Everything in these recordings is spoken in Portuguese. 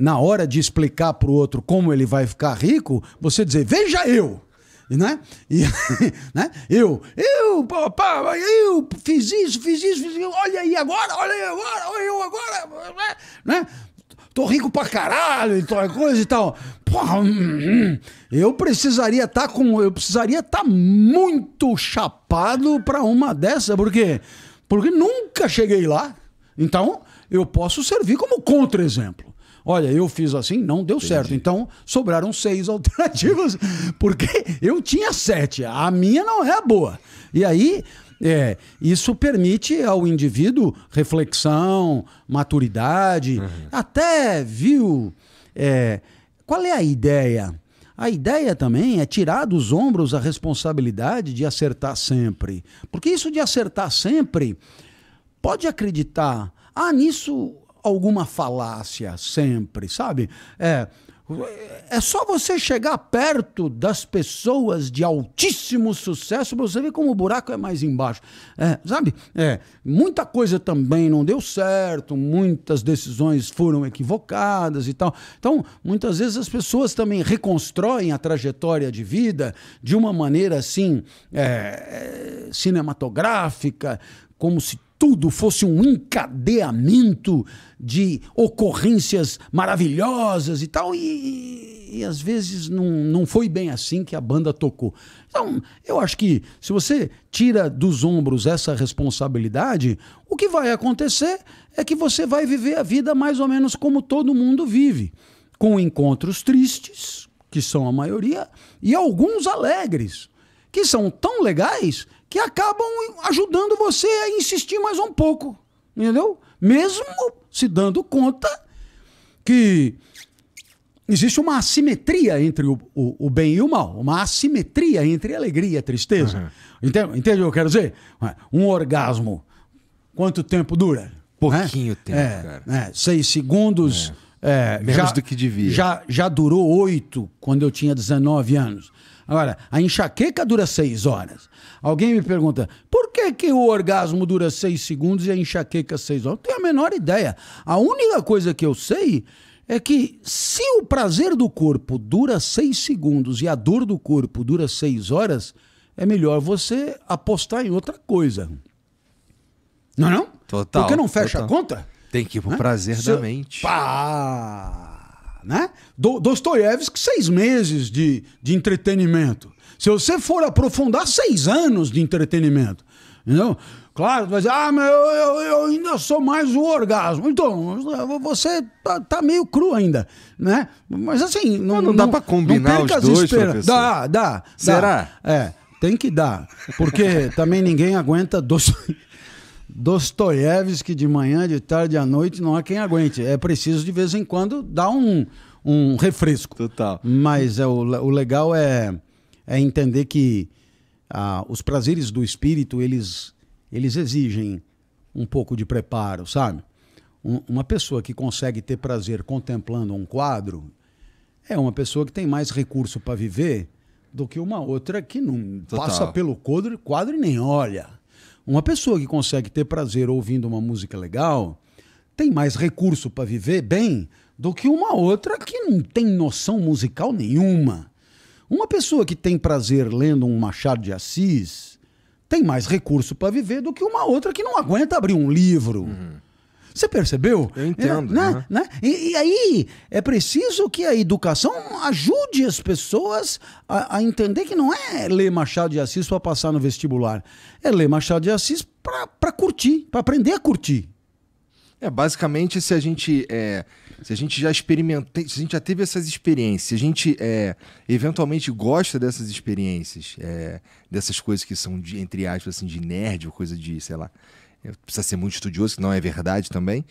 na hora de explicar para o outro como ele vai ficar rico, você dizer, veja eu. Né? E, né? Eu fiz isso, olha aí agora, eu agora, né? Tô rico pra caralho, e tal, coisa e tal. Porra, eu precisaria estar muito chapado pra uma dessa, porque nunca cheguei lá. Então, eu posso servir como contra-exemplo. Olha, eu fiz assim, não deu certo. Então, sobraram 6 alternativas, porque eu tinha 7. A minha não é a boa. E aí, isso permite ao indivíduo reflexão, maturidade, até, viu? Qual é a ideia? A ideia também é tirar dos ombros a responsabilidade de acertar sempre. Porque isso de acertar sempre, pode acreditar, nisso alguma falácia sempre, sabe? É só você chegar perto das pessoas de altíssimo sucesso para você ver como o buraco é mais embaixo. Sabe? Muita coisa também não deu certo, muitas decisões foram equivocadas e tal. Então, muitas vezes as pessoas também reconstroem a trajetória de vida de uma maneira assim, cinematográfica, como se tudo fosse um encadeamento de ocorrências maravilhosas e tal, e às vezes não foi bem assim que a banda tocou. Então, eu acho que se você tira dos ombros essa responsabilidade, o que vai acontecer é que você vai viver a vida mais ou menos como todo mundo vive, com encontros tristes, que são a maioria, e alguns alegres, que são tão legais que acabam ajudando você a insistir mais um pouco, entendeu? Mesmo se dando conta que existe uma assimetria entre o bem e o mal, uma assimetria entre a alegria e a tristeza. Entende o que eu quero dizer? Um orgasmo, quanto tempo dura? Pouquinho tempo, cara. 6 segundos. Menos do que devia. Já durou 8 quando eu tinha 19 anos. Agora, a enxaqueca dura 6 horas. Alguém me pergunta, por que o orgasmo dura 6 segundos e a enxaqueca 6 horas? Não tenho a menor ideia. A única coisa que eu sei é que se o prazer do corpo dura 6 segundos e a dor do corpo dura 6 horas, é melhor você apostar em outra coisa. Não é não? Total. Porque não fecha a conta? Tem que ir pro prazer da mente. Né? Dostoiévski, 6 meses de entretenimento. Se você for aprofundar, 6 anos de entretenimento. Entendeu? Claro, vai dizer, mas eu ainda sou mais o orgasmo. Então, você tá meio cru ainda, né? Mas assim... Não dá pra combinar os dois, professor? Dá. Será? Tem que dar. Porque também ninguém aguenta Dostoiévski de manhã, de tarde, à noite, não há quem aguente. É preciso, de vez em quando, dar um refresco. Total. Mas o legal é entender que os prazeres do espírito, eles exigem um pouco de preparo, sabe? Uma pessoa que consegue ter prazer contemplando um quadro é uma pessoa que tem mais recurso para viver do que uma outra que não passa pelo quadro e nem olha. Uma pessoa que consegue ter prazer ouvindo uma música legal tem mais recurso para viver bem do que uma outra que não tem noção musical nenhuma. Uma pessoa que tem prazer lendo um Machado de Assis tem mais recurso para viver do que uma outra que não aguenta abrir um livro. Você percebeu? Eu entendo. Né? E aí é preciso que a educação ajude as pessoas a entender que não é ler Machado de Assis para passar no vestibular. É ler Machado de Assis para curtir, para aprender a curtir. Basicamente, se a gente já experimentou, se a gente já teve essas experiências, se a gente eventualmente gosta dessas experiências, dessas coisas que são, entre aspas, assim, de nerd ou coisa de, sei lá, precisa ser muito estudioso, que não é verdade também.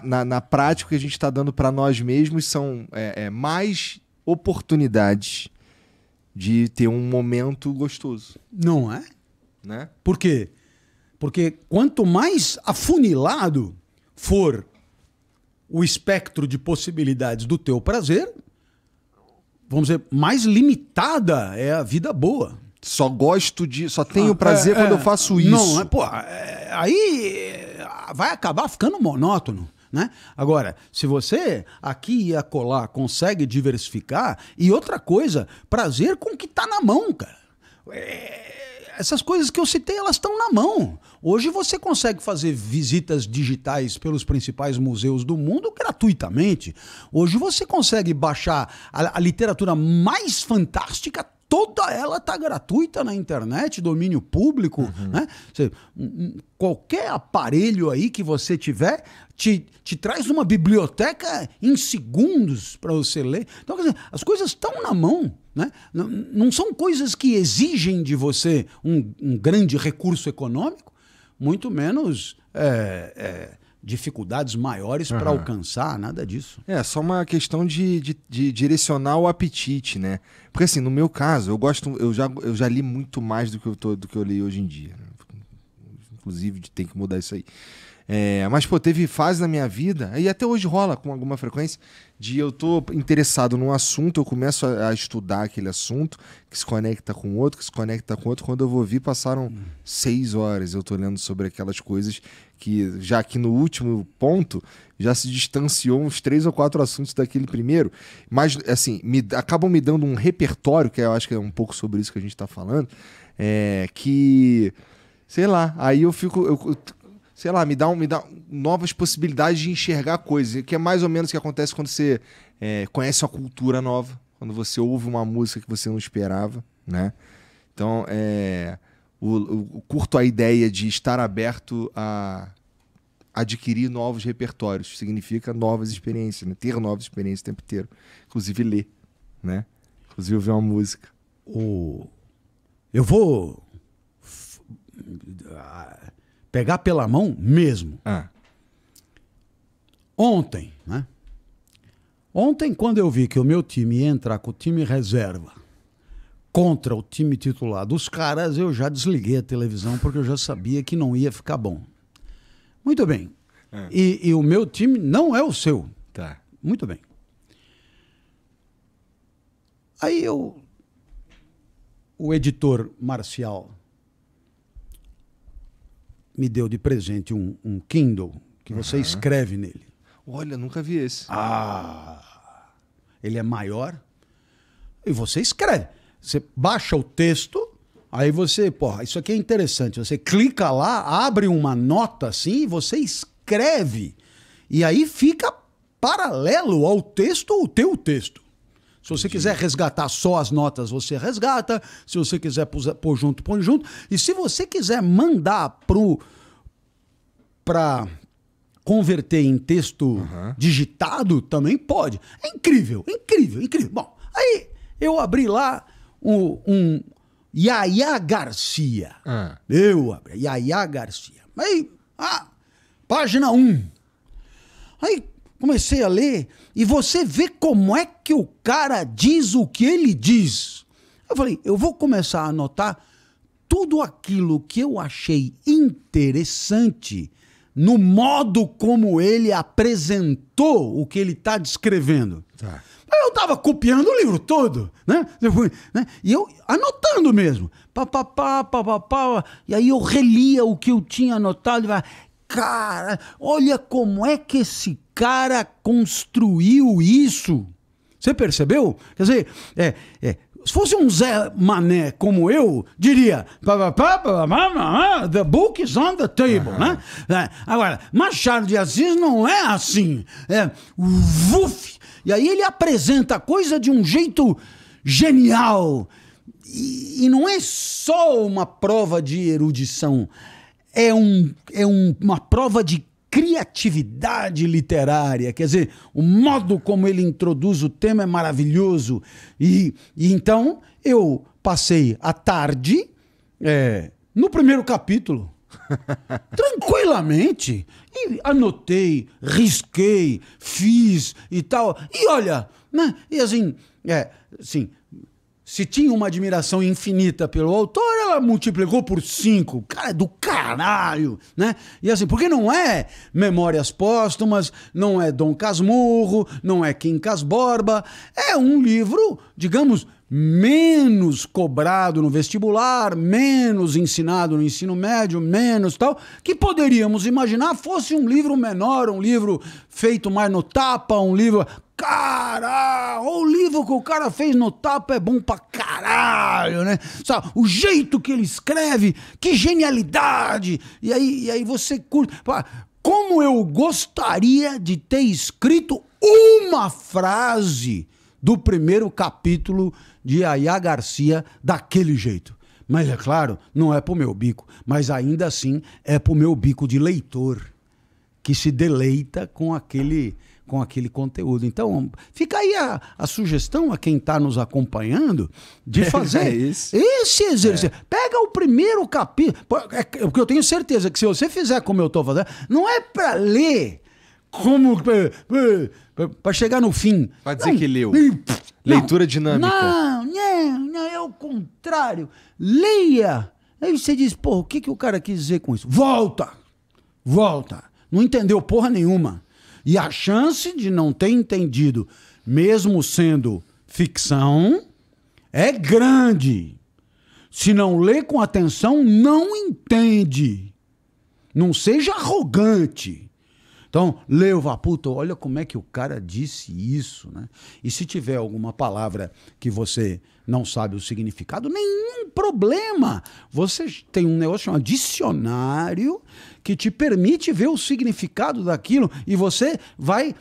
Na prática, o que a gente está dando para nós mesmos são mais oportunidades de ter um momento gostoso. Não é? Né? Por quê? Porque quanto mais afunilado for o espectro de possibilidades do teu prazer, vamos dizer, mais limitada é a vida boa. Só tenho prazer quando eu faço isso. Não, aí vai acabar ficando monótono. né? Agora, se você aqui e acolá consegue diversificar, e outra coisa, prazer com o que está na mão, cara. Essas coisas que eu citei, elas estão na mão. Hoje você consegue fazer visitas digitais pelos principais museus do mundo gratuitamente. Hoje você consegue baixar a literatura mais fantástica, toda ela está gratuita na internet, domínio público, né? Qualquer aparelho aí que você tiver te traz uma biblioteca em segundos para você ler. Então, quer dizer, as coisas estão na mão, né? Não são coisas que exigem de você um grande recurso econômico, muito menos dificuldades maiores para alcançar, nada disso. É só uma questão de direcionar o apetite, né? Porque assim, no meu caso, eu já li muito mais do que eu li hoje em dia, né? Inclusive, tem que mudar isso aí. Mas, pô, teve fase na minha vida, e até hoje rola com alguma frequência, de eu tô interessado num assunto, eu começo a estudar aquele assunto, que se conecta com outro, que se conecta com outro. Quando eu vou ver, passaram 6 horas eu tô lendo sobre aquelas coisas que, já que no último ponto, já se distanciou uns 3 ou 4 assuntos daquele primeiro. Mas, assim, acabam me dando um repertório, que eu acho que é um pouco sobre isso que a gente tá falando, que, sei lá, aí eu fico... sei lá, me dá novas possibilidades de enxergar coisas, que é mais ou menos o que acontece quando você conhece uma cultura nova, quando você ouve uma música que você não esperava, né? Então, eu curto a ideia de estar aberto a adquirir novos repertórios, significa novas experiências, né? Ter novas experiências o tempo inteiro, inclusive ler, né? Inclusive ouvir uma música. Eu vou... pegar pela mão mesmo. Ontem, né? Ontem, quando eu vi que o meu time ia entrar com o time reserva contra o time titular dos caras, eu já desliguei a televisão porque eu já sabia que não ia ficar bom. Muito bem. E o meu time não é o seu. Tá. Muito bem. Aí o editor Marcial me deu de presente um Kindle que você escreve nele. Olha, nunca vi esse. Ele é maior e você escreve. Você baixa o texto, aí você, isso aqui é interessante. Você clica lá, abre uma nota assim e você escreve. E aí fica paralelo ao texto, o teu texto. Se você quiser resgatar só as notas, você resgata. Se você quiser pôr junto, põe junto. E se você quiser mandar para converter em texto digitado, também pode. É incrível, incrível, incrível. Bom, aí eu abri lá um Yaya Garcia. Eu abri, Yaya Garcia. Aí, página 1. Aí comecei a ler e você vê como é que o cara diz o que ele diz. Eu falei, eu vou começar a anotar tudo aquilo que eu achei interessante no modo como ele apresentou o que ele está descrevendo. Tá. Eu estava copiando o livro todo, né? E eu anotando mesmo. E aí eu relia o que eu tinha anotado e falava, cara, olha como é que esse cara construiu isso. Você percebeu? Quer dizer, se fosse um Zé Mané como eu, diria, the book is on the table, né? Agora, Machado de Assis não é assim. Vuf! E aí ele apresenta a coisa de um jeito genial. E não é só uma prova de erudição, é uma prova de criatividade literária, quer dizer, o modo como ele introduz o tema é maravilhoso. E então eu passei a tarde no primeiro capítulo, tranquilamente, e anotei, risquei, fiz e tal. E olha, né? E assim, se tinha uma admiração infinita pelo autor, ela multiplicou por 5. Cara, do caralho, né? E assim, porque não é Memórias Póstumas, não é Dom Casmurro, não é Quincas Borba, é um livro, digamos, menos cobrado no vestibular, menos ensinado no ensino médio, menos tal, que poderíamos imaginar fosse um livro menor, um livro feito mais no tapa, um livro... Cara, o livro que o cara fez no tapa é bom pra caralho, né? Sabe, o jeito que ele escreve, que genialidade! E aí você curte... Como eu gostaria de ter escrito uma frase do primeiro capítulo de Yaya Garcia daquele jeito. Mas é claro, não é pro meu bico, mas ainda assim é pro meu bico de leitor, que se deleita com aquele conteúdo. Então, fica aí a sugestão a quem está nos acompanhando de fazer esse exercício. Pega o primeiro capítulo, porque eu tenho certeza que se você fizer como eu estou fazendo, não é para ler como para chegar no fim. Para dizer que leu. Leitura dinâmica. Não, é o contrário. Leia. Aí você diz, pô, o que o cara quis dizer com isso? Volta. Não entendeu porra nenhuma. E a chance de não ter entendido, mesmo sendo ficção, é grande. Se não lê com atenção, não entende. Não seja arrogante. Então, leu, puta, olha como é que o cara disse isso, né? E se tiver alguma palavra que você não sabe o significado, nenhum problema. Você tem um negócio chamado dicionário que te permite ver o significado daquilo e você vai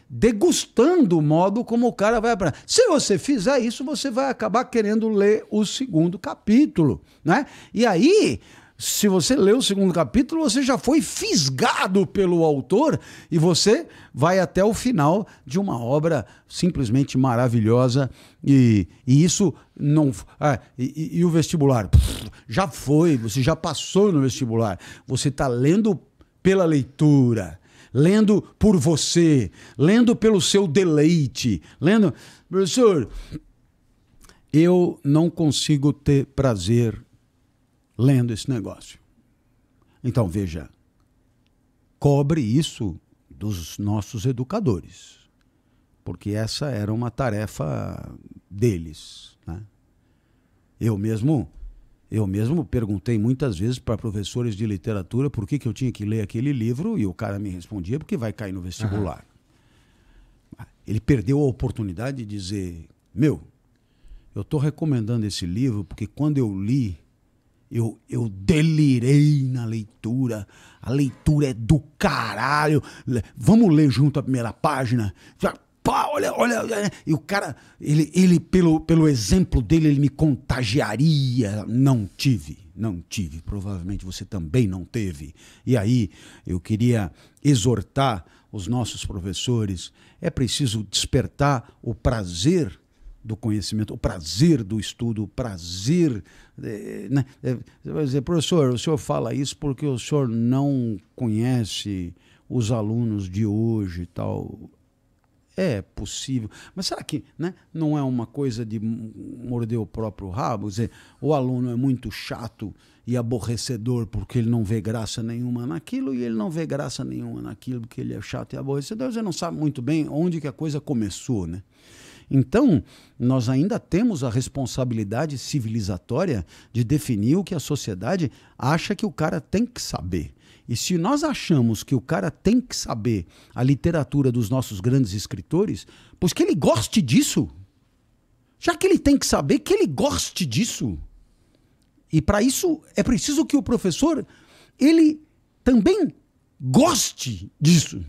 degustando o modo como o cara vai aprender. Se você fizer isso, você vai acabar querendo ler o segundo capítulo, né? E aí... Se você lê o segundo capítulo, você já foi fisgado pelo autor e você vai até o final de uma obra simplesmente maravilhosa. E isso não... E o vestibular? Já foi, você já passou no vestibular. Você está lendo pela leitura, lendo por você, lendo pelo seu deleite, lendo... Professor, eu não consigo ter prazer lendo esse negócio. Então, veja, cobre isso dos nossos educadores, porque essa era uma tarefa deles, né? Eu mesmo perguntei muitas vezes para professores de literatura por que eu tinha que ler aquele livro e o cara me respondia porque vai cair no vestibular. Ele perdeu a oportunidade de dizer, eu estou recomendando esse livro porque quando eu li, eu delirei na leitura. A leitura é do caralho. Vamos ler junto a primeira página? Olha. E o cara, ele pelo exemplo dele, ele me contagiaria. Não tive. Provavelmente você também não teve. E aí, eu queria exortar os nossos professores. É preciso despertar o prazer do conhecimento, o prazer do estudo, o prazer... né? Você vai dizer, professor, o senhor fala isso porque o senhor não conhece os alunos de hoje e tal. É possível. Mas será que, né, não é uma coisa de morder o próprio rabo? Quer dizer, o aluno é muito chato e aborrecedor porque ele não vê graça nenhuma naquilo e ele não vê graça nenhuma naquilo porque ele é chato e aborrecedor. Você não sabe muito bem onde que a coisa começou, né? Então, nós ainda temos a responsabilidade civilizatória de definir o que a sociedade acha que o cara tem que saber. E se nós achamos que o cara tem que saber a literatura dos nossos grandes escritores, pois que ele goste disso. Já que ele tem que saber, que ele goste disso. E para isso é preciso que o professor, ele também goste disso.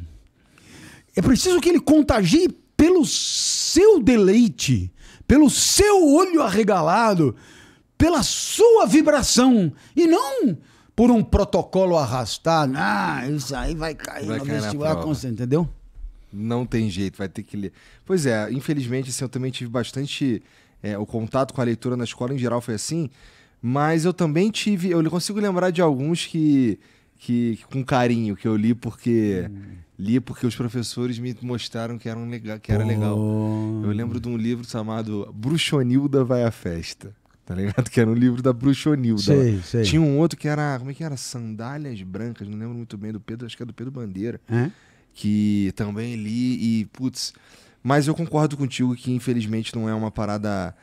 É preciso que ele contagie pelo seu deleite, pelo seu olho arregalado, pela sua vibração, e não por um protocolo arrastado. Isso aí vai cair no vestibular, entendeu? Não tem jeito, vai ter que ler. Pois é, infelizmente assim, eu também tive bastante... o contato com a leitura na escola em geral foi assim, mas eu também tive... Eu consigo lembrar de alguns que com carinho, que eu li porque... Li porque os professores me mostraram que era legal. Eu lembro de um livro chamado Bruxonilda Vai à Festa. Tá ligado? Que era um livro da Bruxonilda. Sei. Tinha um outro que era... Como é que era? Sandálias Brancas. Não lembro muito bem do Pedro. Acho que é do Pedro Bandeira. Que também li e... Putz... Mas eu concordo contigo que, infelizmente, não é uma parada...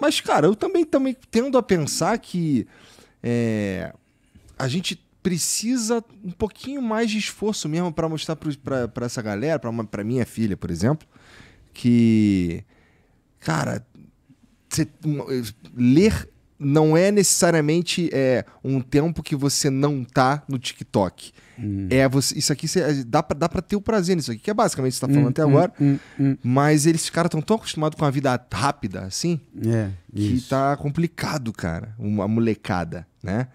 Mas, cara, eu também tendo a pensar que a gente precisa um pouquinho mais de esforço mesmo para mostrar pra essa galera, pra minha filha, por exemplo, que, cara, ler não é necessariamente um tempo que você não tá no TikTok. Isso aqui dá pra ter o prazer nisso aqui, que é basicamente o que você tá falando até agora. Mas esses caras estão tão acostumados com a vida rápida, assim, que isso. tá complicado, cara. Uma molecada, né?